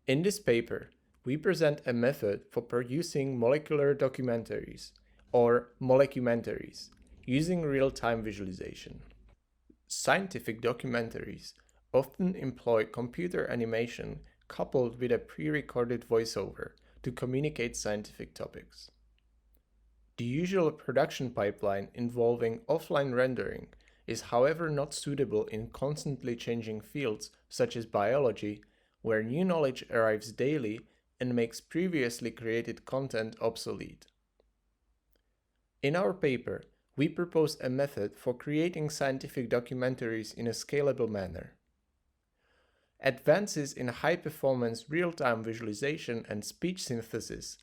In this paper, we present a method for producing molecular documentaries, or molecumentaries, using real-time visualization. Scientific documentaries often employ computer animation coupled with a pre-recorded voiceover to communicate scientific topics. The usual production pipeline involving offline rendering is however not suitable in constantly changing fields such as biology, where new knowledge arrives daily and makes previously created content obsolete. In our paper, we propose a method for creating scientific documentaries in a scalable manner. Advances in high-performance real-time visualization and speech synthesis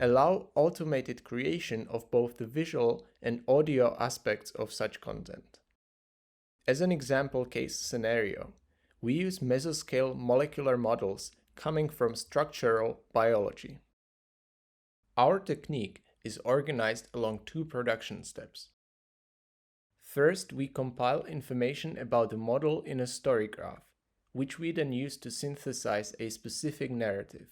allow automated creation of both the visual and audio aspects of such content. As an example case scenario, we use mesoscale molecular models coming from structural biology. Our technique is organized along two production steps. First, we compile information about the model in a story graph, which we then use to synthesize a specific narrative.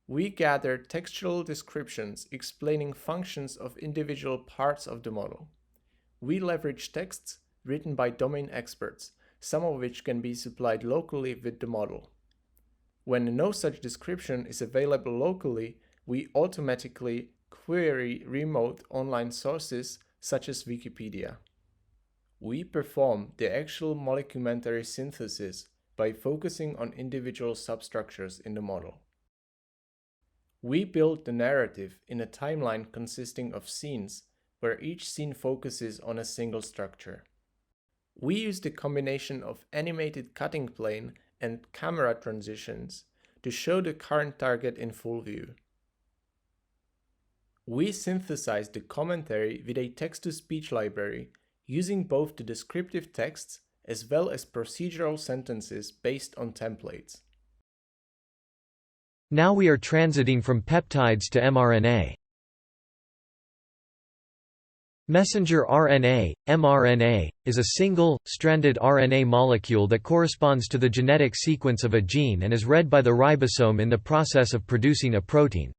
We gather textual descriptions explaining functions of individual parts of the model. We leverage texts written by domain experts, some of which can be supplied locally with the model. When no such description is available locally, we automatically query remote online sources such as Wikipedia. We perform the actual molecumentary synthesis by focusing on individual substructures in the model. We build the narrative in a timeline consisting of scenes, where each scene focuses on a single structure. We use the combination of animated cutting plane and camera transitions to show the current target in full view. We synthesize the commentary with a text-to-speech library using both the descriptive texts as well as procedural sentences based on templates. Now we are transiting from peptides to mRNA. Messenger RNA, mRNA, is a single, stranded RNA molecule that corresponds to the genetic sequence of a gene and is read by the ribosome in the process of producing a protein.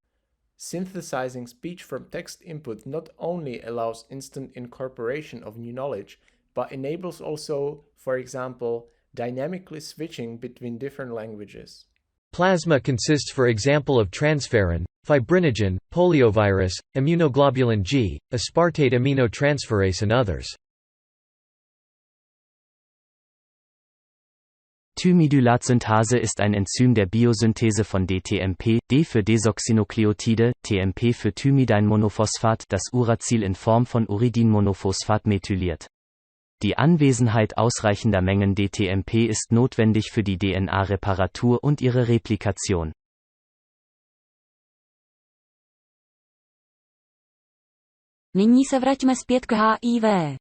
Synthesizing speech from text input not only allows instant incorporation of new knowledge, but enables also, for example, dynamically switching between different languages. Plasma consists, for example, of transferrin, fibrinogen, poliovirus, immunoglobulin G, aspartate aminotransferase and others. Thymidylate-Synthase ist ein Enzym der Biosynthese von DTMP, D für Desoxynukleotide, TMP für Thymidinmonophosphat, das Uracil in Form von Uridinmonophosphat methyliert. Die Anwesenheit ausreichender Mengen DTMP ist notwendig für die DNA-Reparatur und ihre Replikation. Nyní se vraťme zpět k HIV.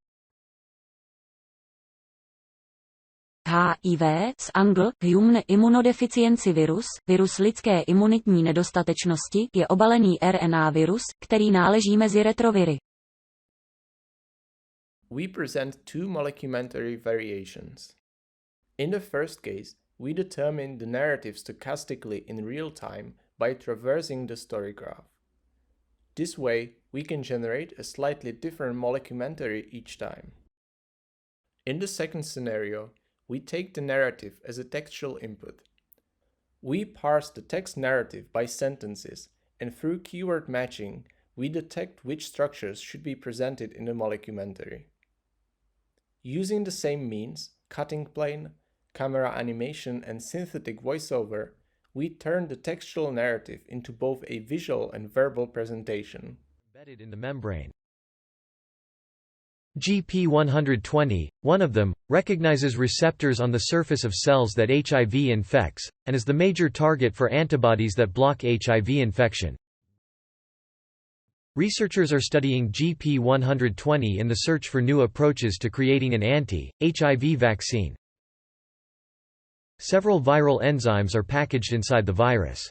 HIV, z angl. Human Immunodeficiency Virus, virus lidské imunitní nedostatečnosti, je obalený RNA virus, který náleží mezi retroviry. We present two molecumentary variations. In the first case, we determine the narrative stochastically in real time by traversing the story graph. This way, we can generate a slightly different molecumentary each time. In the second scenario, we take the narrative as a textual input. We parse the text narrative by sentences, and through keyword matching, we detect which structures should be presented in the molecumentary. Using the same means, cutting plane, camera animation, and synthetic voiceover, we turn the textual narrative into both a visual and verbal presentation. Embedded in the membrane. GP120, one of them, recognizes receptors on the surface of cells that HIV infects, and is the major target for antibodies that block HIV infection. Researchers are studying GP120 in the search for new approaches to creating an anti-HIV vaccine. Several viral enzymes are packaged inside the virus.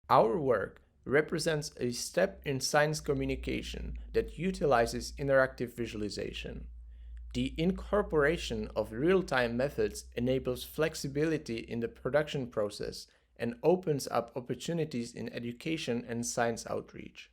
Our work represents a step in science communication that utilizes interactive visualization. The incorporation of real-time methods enables flexibility in the production process and opens up opportunities in education and science outreach.